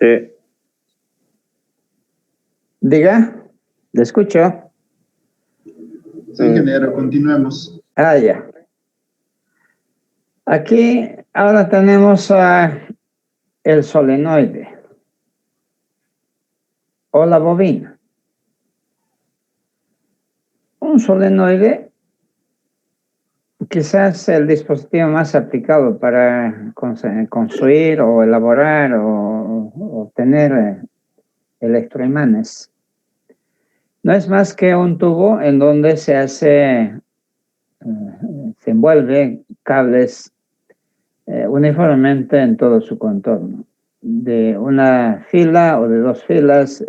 Sí. Diga, le escucho. Sí, ingeniero, continuemos. Ya. Aquí ahora tenemos el solenoide o la bobina. Un solenoide quizás el dispositivo más aplicado para construir o elaborar o obtener electroimanes. No es más que un tubo en donde se envuelve cables uniformemente en todo su contorno. De una fila o de dos filas,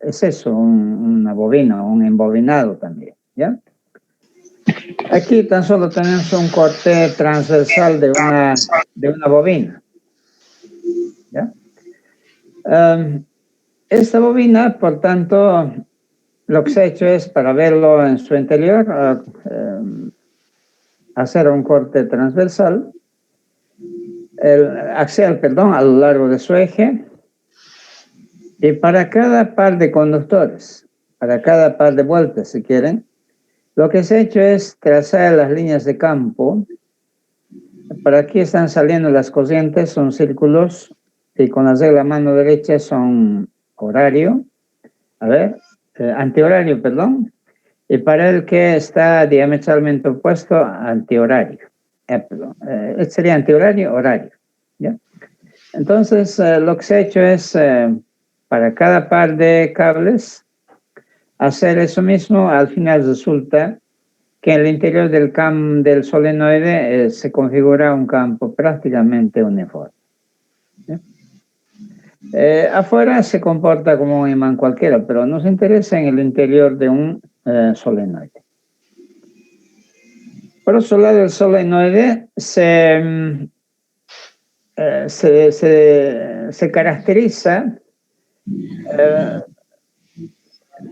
es eso, una bobina, un embobinado también, ¿ya? Aquí tan solo tenemos un corte transversal de una bobina, ¿ya? Esta bobina, por tanto, lo que se ha hecho es, para verlo en su interior, hacer un corte transversal, axial, perdón, a lo largo de su eje, y para cada par de conductores, para cada par de vueltas, si quieren, lo que se ha hecho es trazar las líneas de campo. Para aquí están saliendo las corrientes, son círculos, y con las de la mano derecha son horario, antihorario, perdón, y para el que está diametralmente opuesto, antihorario. Este sería antihorario, horario, ¿ya? Entonces, lo que se ha hecho es, para cada par de cables, hacer eso mismo. Al final resulta que en el interior del solenoide se configura un campo prácticamente uniforme, ¿sí? Afuera se comporta como un imán cualquiera, pero nos interesa en el interior de un solenoide. Por otro lado, el solenoide se caracteriza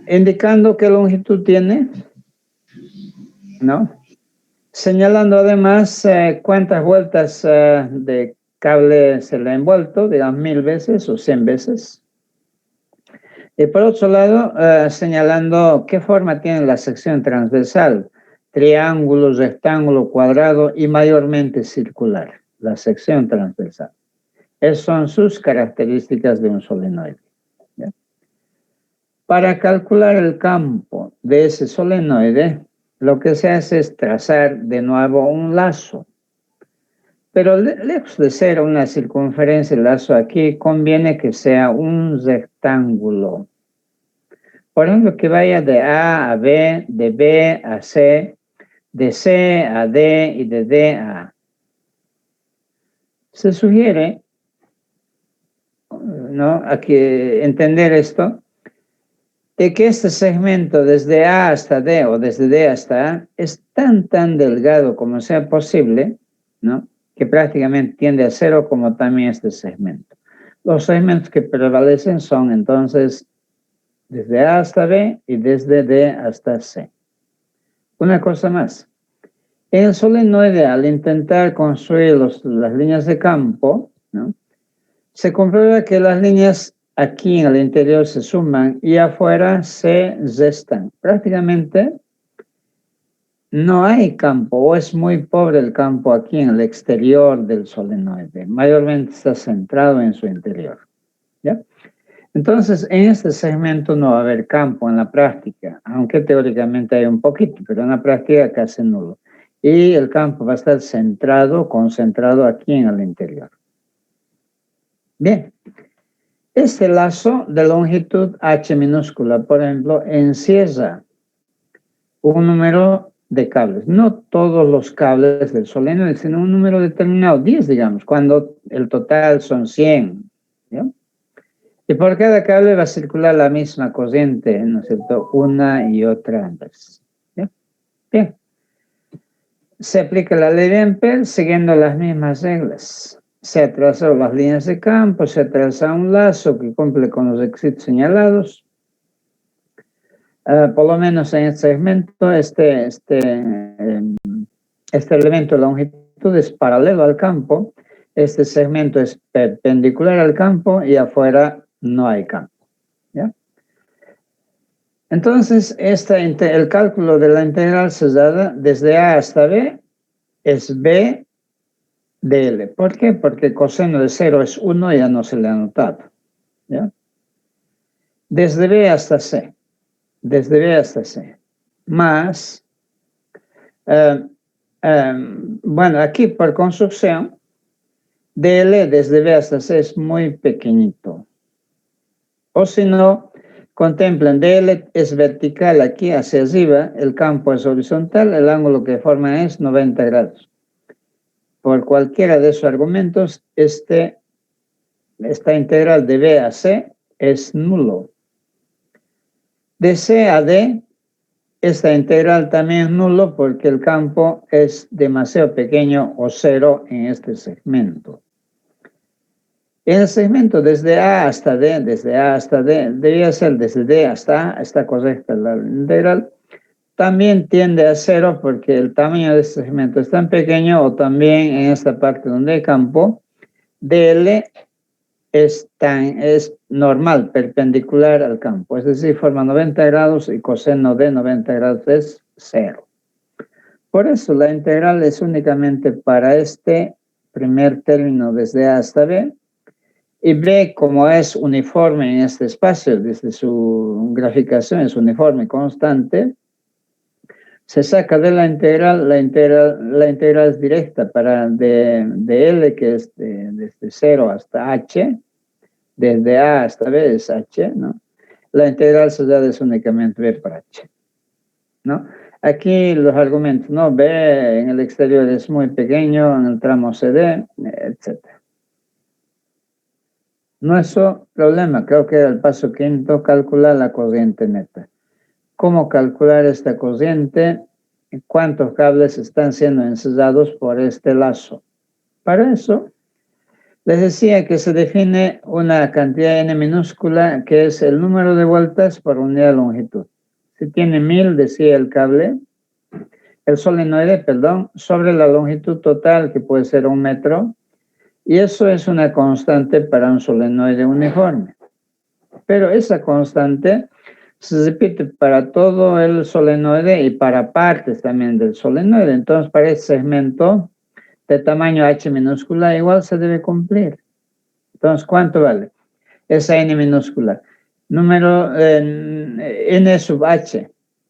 indicando qué longitud tiene, ¿no? Señalando además cuántas vueltas de cable se le ha envuelto, digamos 1000 veces o 100 veces. Y por otro lado, señalando qué forma tiene la sección transversal: triángulo, rectángulo, cuadrado y mayormente circular, la sección transversal. Esas son sus características de un solenoide, ¿ya? Para calcular el campo de ese solenoide, lo que se hace es trazar de nuevo un lazo. Pero lejos de ser una circunferencia, el lazo aquí conviene que sea un rectángulo. Por ejemplo, que vaya de A a B, de B a C, de C a D y de D a A. Se sugiere, ¿no?, aquí entender esto, de que este segmento desde A hasta D o desde D hasta A es tan delgado como sea posible, ¿no?, que prácticamente tiende a cero, como también este segmento. Los segmentos que prevalecen son entonces desde A hasta B y desde D hasta C. Una cosa más. En el solenoide, al intentar construir las líneas de campo, ¿no?, se comprueba que las líneas aquí en el interior se suman y afuera se restan. Prácticamente no hay campo, o es muy pobre el campo aquí en el exterior del solenoide. Mayormente está centrado en su interior, ¿ya? Entonces, en este segmento no va a haber campo en la práctica, aunque teóricamente hay un poquito, pero en la práctica casi nulo. Y el campo va a estar concentrado aquí en el interior. Bien. Este lazo de longitud H minúscula, por ejemplo, encierra un número de cables. No todos los cables del solenoide, sino un número determinado, 10, digamos, cuando el total son 100, ¿ya? Y por cada cable va a circular la misma corriente, ¿no es cierto?, una y otra vez, ¿ya? Bien. Se aplica la ley de Ampère siguiendo las mismas reglas. Se ha trazado las líneas de campo, se ha trazado un lazo que cumple con los requisitos señalados. Por lo menos en este segmento, este elemento de longitud es paralelo al campo Este segmento es perpendicular al campo y afuera no hay campo. ¿Ya? Entonces, el cálculo de la integral cesada desde A hasta B es B de L. ¿Por qué? Porque coseno de 0 es 1, ya no se le ha anotado. ¿Ya? Desde B hasta C. Desde B hasta C. Más, bueno, aquí por construcción, DL desde B hasta C es muy pequeñito. O si no, contemplen, DL es vertical aquí hacia arriba, el campo es horizontal, el ángulo que forma es 90 grados. Por cualquiera de esos argumentos, esta integral de B a C es nulo. De C a D, esta integral también es nulo porque el campo es demasiado pequeño o cero en este segmento. En el segmento desde A hasta D, debía ser desde D hasta A, está correcta la integral. También tiende a cero porque el tamaño de este segmento es tan pequeño, o también en esta parte donde hay campo, DL es normal, perpendicular al campo, es decir, forma 90 grados y coseno de 90 grados es 0. Por eso la integral es únicamente para este primer término desde A hasta B, y B, como es uniforme en este espacio, desde su graficación es uniforme constante, se saca de la integral es directa para de L, que es desde 0 hasta H, desde A hasta B es H, ¿no? La integral cesada es únicamente B por H, ¿no? Aquí los argumentos, ¿no? B en el exterior es muy pequeño, en el tramo CD, etc. Nuestro problema, creo que era el paso quinto, calcular la corriente neta. ¿Cómo calcular esta corriente? ¿Cuántos cables están siendo encesados por este lazo? Para eso, les decía que se define una cantidad n minúscula, que es el número de vueltas por unidad de longitud. Si tiene 1000, decía el solenoide, perdón, sobre la longitud total, que puede ser 1 metro, y eso es una constante para un solenoide uniforme. Pero esa constante se repite para todo el solenoide y para partes también del solenoide. Entonces, para este segmento de tamaño h minúscula igual se debe cumplir. Entonces, ¿cuánto vale? Esa n minúscula. Número n sub h,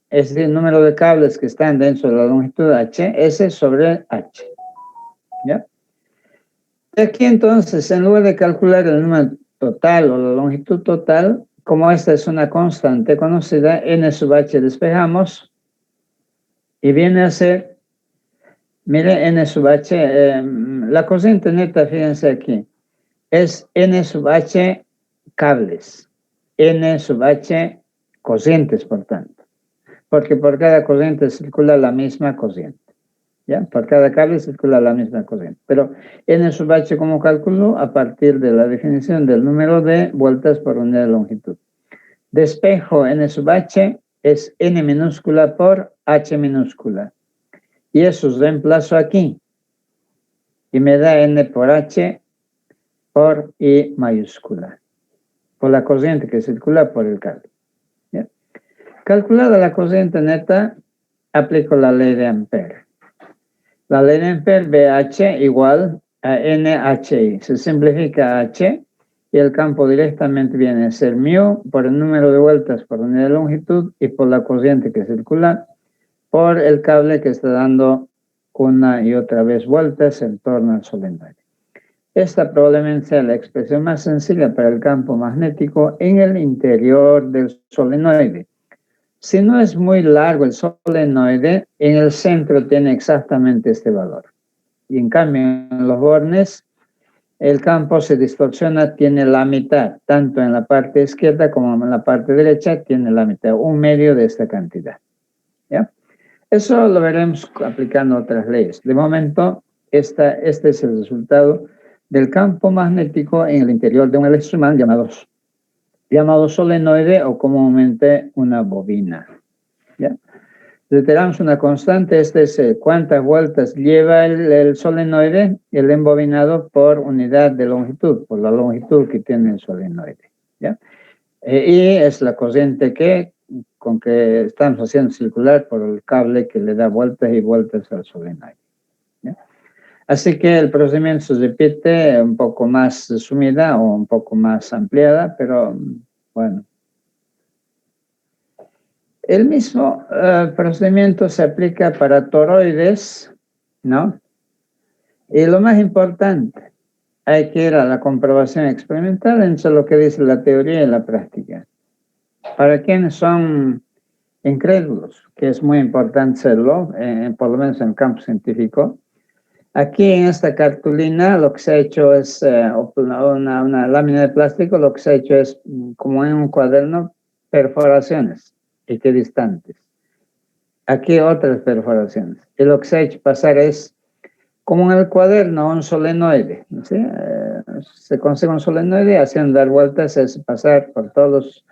es decir, el número de cables que están dentro de la longitud h, S sobre h. ¿Ya? Aquí entonces, en lugar de calcular el número total o la longitud total, como esta es una constante conocida, n sub h despejamos y viene a ser, mire, n sub h, la corriente neta, fíjense aquí, es n sub h cables, n sub h corrientes, por tanto, porque por cada corriente circula la misma corriente. ¿Ya? Por cada cable circula la misma corriente. Pero n sub h, como cálculo, a partir de la definición del número de vueltas por unidad de longitud. Despejo n sub h es n minúscula por h minúscula. Y eso es reemplazo aquí. Y me da n por h por I mayúscula. Por la corriente que circula por el cable. ¿Ya? Calculada la corriente neta, aplico la ley de Ampere. La ley de Ampere, BH igual a NHI. Se simplifica H y el campo directamente viene a ser mu por el número de vueltas por unidad de longitud y por la corriente que circula por el cable que está dando una y otra vez vueltas en torno al solenoide. Esta probablemente sea la expresión más sencilla para el campo magnético en el interior del solenoide. Si no es muy largo el solenoide, en el centro tiene exactamente este valor. Y en cambio, en los bornes, el campo se distorsiona, tiene la mitad, tanto en la parte izquierda como en la parte derecha, tiene la mitad, 1/2 de esta cantidad. ¿Ya? Eso lo veremos aplicando otras leyes. De momento, este es el resultado del campo magnético en el interior de un electroimán llamado solenoide o comúnmente una bobina. ¿Ya? Reiteramos una constante, este es cuántas vueltas lleva el solenoide, el embobinado por unidad de longitud, por la longitud que tiene el solenoide, ¿ya? Y es la corriente con que estamos haciendo circular por el cable que le da vueltas y vueltas al solenoide, ¿ya? Así que el procedimiento se repite un poco más resumida o un poco más ampliada, pero bueno. El mismo procedimiento se aplica para toroides, ¿no? Y lo más importante, hay que ir a la comprobación experimental entre lo que dice la teoría y la práctica. Para quienes son incrédulos, que es muy importante serlo, por lo menos en el campo científico, aquí en esta cartulina lo que se ha hecho es una lámina de plástico, lo que se ha hecho es, como en un cuaderno, perforaciones equidistantes. Aquí otras perforaciones. Y lo que se ha hecho pasar es, como en el cuaderno, un solenoide, ¿sí? Se consigue un solenoide, haciendo dar vueltas, es pasar por todas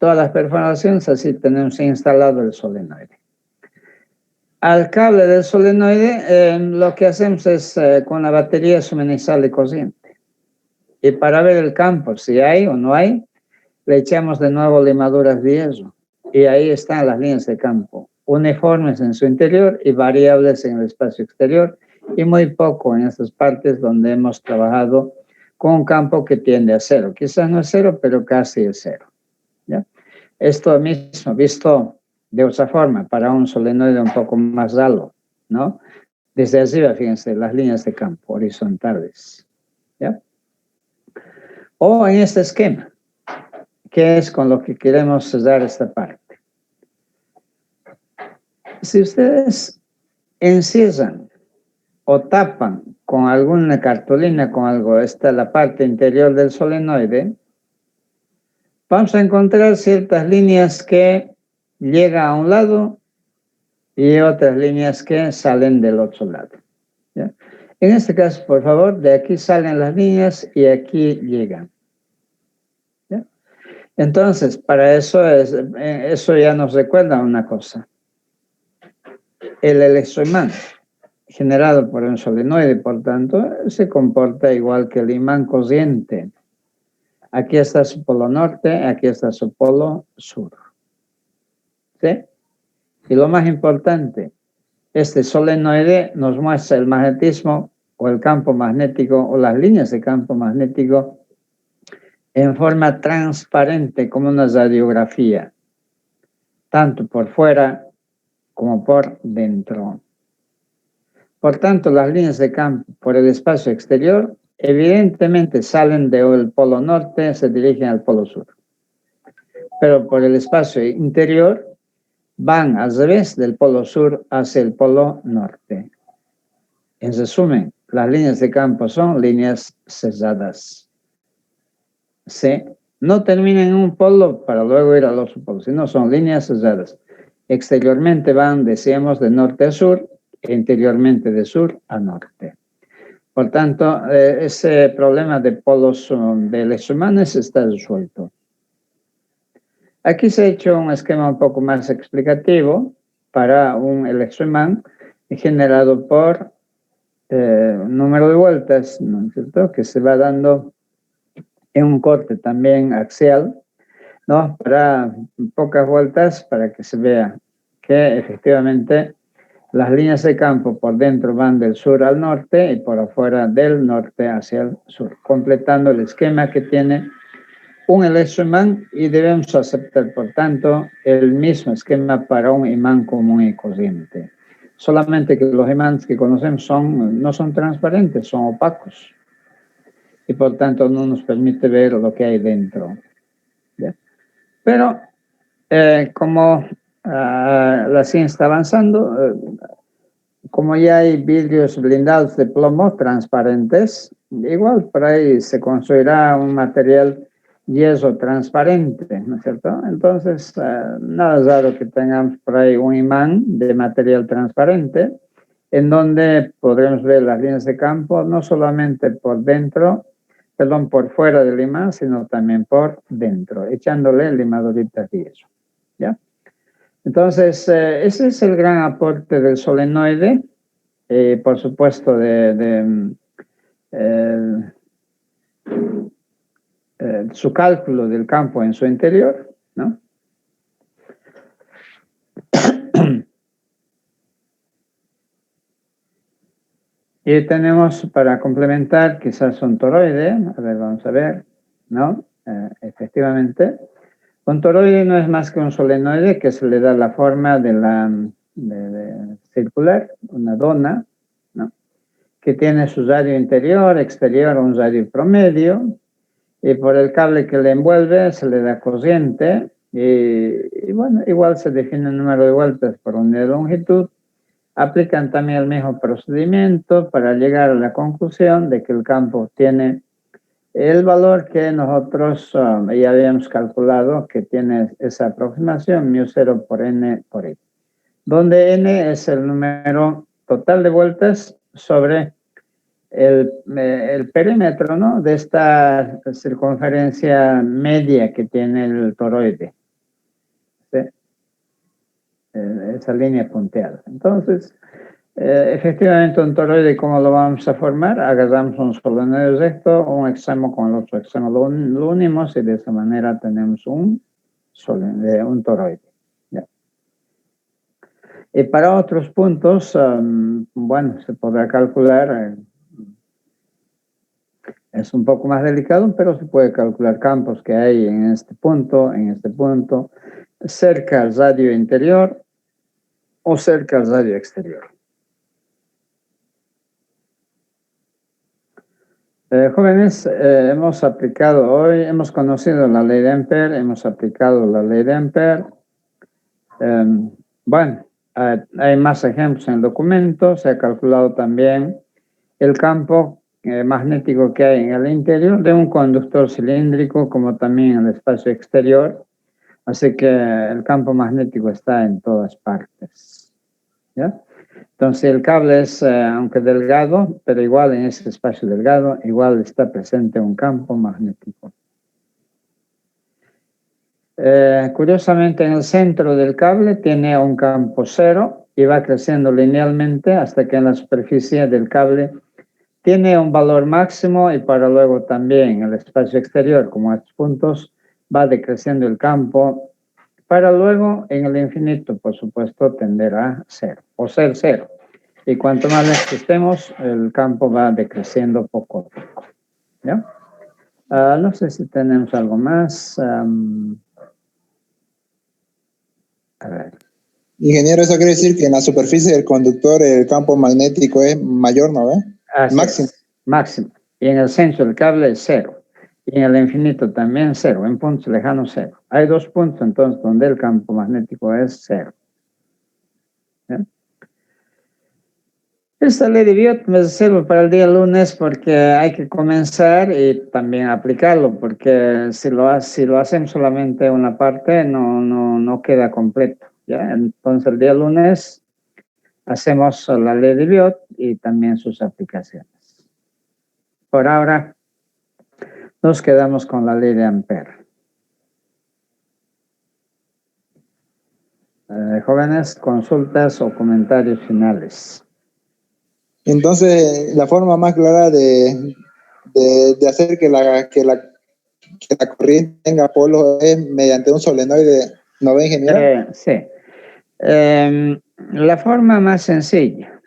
las perforaciones, así tenemos instalado el solenoide. Al cable del solenoide, lo que hacemos es con la batería suministrarle corriente. Y para ver el campo, si hay o no hay, le echamos de nuevo limaduras de hierro. Y ahí están las líneas de campo, uniformes en su interior y variables en el espacio exterior, y muy poco en estas partes donde hemos trabajado con un campo que tiende a cero. Quizás no es cero, pero casi es cero, ¿ya? Esto mismo visto de otra forma para un solenoide un poco más ralo, ¿no? Desde arriba, fíjense, las líneas de campo horizontales, ¿ya? O en este esquema, que es con lo que queremos cerrar esta parte. Si ustedes encierran o tapan con alguna cartulina, con algo, esta la parte interior del solenoide, vamos a encontrar ciertas líneas que llegan a un lado y otras líneas que salen del otro lado, ¿ya? En este caso, por favor, de aquí salen las líneas y aquí llegan, ¿ya? Entonces, para eso ya nos recuerda una cosa. El electroimán generado por un solenoide, por tanto, se comporta igual que el imán corriente. Aquí está su polo norte, aquí está su polo sur, ¿sí? Y lo más importante, este solenoide nos muestra el magnetismo o el campo magnético o las líneas de campo magnético en forma transparente, como una radiografía, tanto por fuera como por dentro. Por tanto, las líneas de campo por el espacio exterior evidentemente salen del polo norte, se dirigen al polo sur. Pero por el espacio interior van al revés del polo sur hacia el polo norte. En resumen, las líneas de campo son líneas cerradas. ¿Sí? No terminan en un polo para luego ir al otro polo, sino son líneas cerradas. Exteriormente van, decíamos, de norte a sur, e interiormente de sur a norte. Por tanto, ese problema de polos de electroimanes está resuelto. Aquí se ha hecho un esquema un poco más explicativo para un electroimán generado por un número de vueltas, ¿no es cierto?, que se va dando en un corte también axial, ¿no?, para pocas vueltas, para que se vea que efectivamente las líneas de campo por dentro van del sur al norte y por afuera del norte hacia el sur, completando el esquema que tiene un electroimán, y debemos aceptar, por tanto, el mismo esquema para un imán común y corriente. Solamente que los imanes que conocemos no son transparentes, son opacos. Y por tanto no nos permite ver lo que hay dentro, ¿ya? Pero como la ciencia está avanzando, como ya hay vidrios blindados de plomo transparentes, igual por ahí se construirá un material yeso transparente, ¿no es cierto? Entonces, nada raro que tengamos por ahí un imán de material transparente, en donde podremos ver las líneas de campo, no solamente por fuera del imán, sino también por dentro, echándole limaduritas de yeso, ¿ya? Entonces, ese es el gran aporte del solenoide, por supuesto, su cálculo del campo en su interior, ¿no? Y tenemos para complementar quizás un toroide, a ver, vamos a ver, ¿no? Efectivamente, un toroide no es más que un solenoide que se le da la forma de circular, una dona, ¿no? Que tiene su radio interior, exterior, un radio promedio, y por el cable que le envuelve se le da corriente, y bueno, igual se define el número de vueltas por unidad de longitud. Aplican también el mismo procedimiento para llegar a la conclusión de que el campo tiene el valor que nosotros ya habíamos calculado, que tiene esa aproximación, μ0 por n por x, donde n es el número total de vueltas sobre el perímetro, ¿no?, de esta circunferencia media que tiene el toroide. ¿Sí? Esa línea punteada. Entonces, efectivamente, un toroide, ¿cómo lo vamos a formar? Agarramos un solenoide recto, un extremo con el otro extremo lo unimos y de esa manera tenemos un toroide. ¿Ya? Y para otros puntos, bueno, se podrá calcular, es un poco más delicado, pero se puede calcular campos que hay en este punto, cerca al radio interior o cerca al radio exterior. Jóvenes, hemos aplicado hoy, hemos conocido la ley de Ampère, hemos aplicado la ley de Ampère. Bueno, hay más ejemplos en el documento, se ha calculado también el campo magnético que hay en el interior de un conductor cilíndrico, como también en el espacio exterior. Así que el campo magnético está en todas partes. ¿Ya? Entonces el cable es, aunque delgado, pero igual en ese espacio delgado, igual está presente un campo magnético. Curiosamente, en el centro del cable tiene un campo cero y va creciendo linealmente hasta que en la superficie del cable tiene un valor máximo y para luego también en el espacio exterior, como estos puntos, va decreciendo el campo para luego en el infinito, por supuesto, tender a cero o ser cero. Y cuanto más lejos estemos, el campo va decreciendo poco a poco. ¿Ya? No sé si tenemos algo más. A ver. Ingeniero, eso quiere decir que en la superficie del conductor el campo magnético es mayor, ¿no ve? Máximo. Máximo. Y en el centro del cable es cero. Y en el infinito también cero. En puntos lejanos cero. Hay dos puntos entonces donde el campo magnético es cero. ¿Ya? Esta ley de Biot me sirve para el día lunes porque hay que comenzar y también aplicarlo, porque si lo hacemos solamente una parte no queda completo. ¿Ya? Entonces el día lunes hacemos la ley de Biot y también sus aplicaciones. Por ahora nos quedamos con la ley de Ampère. Jóvenes, consultas o comentarios finales. Entonces, la forma más clara de hacer que la corriente tenga polos es mediante un solenoide, ¿no ve, ingeniero? Sí. La forma más sencilla,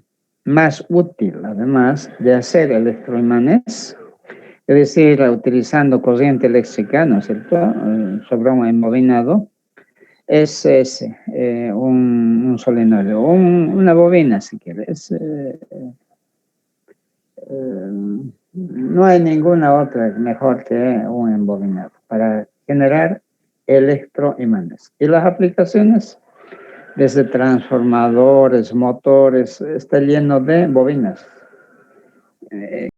más útil, además, de hacer electroimanes, es decir, utilizando corriente eléctrica, ¿no es cierto?, sobre un embobinado, es ese, un solenoide, o una bobina, si quieres. No hay ninguna otra mejor que un embobinado para generar electroimanes. Y las aplicaciones, desde transformadores, motores, está lleno de bobinas.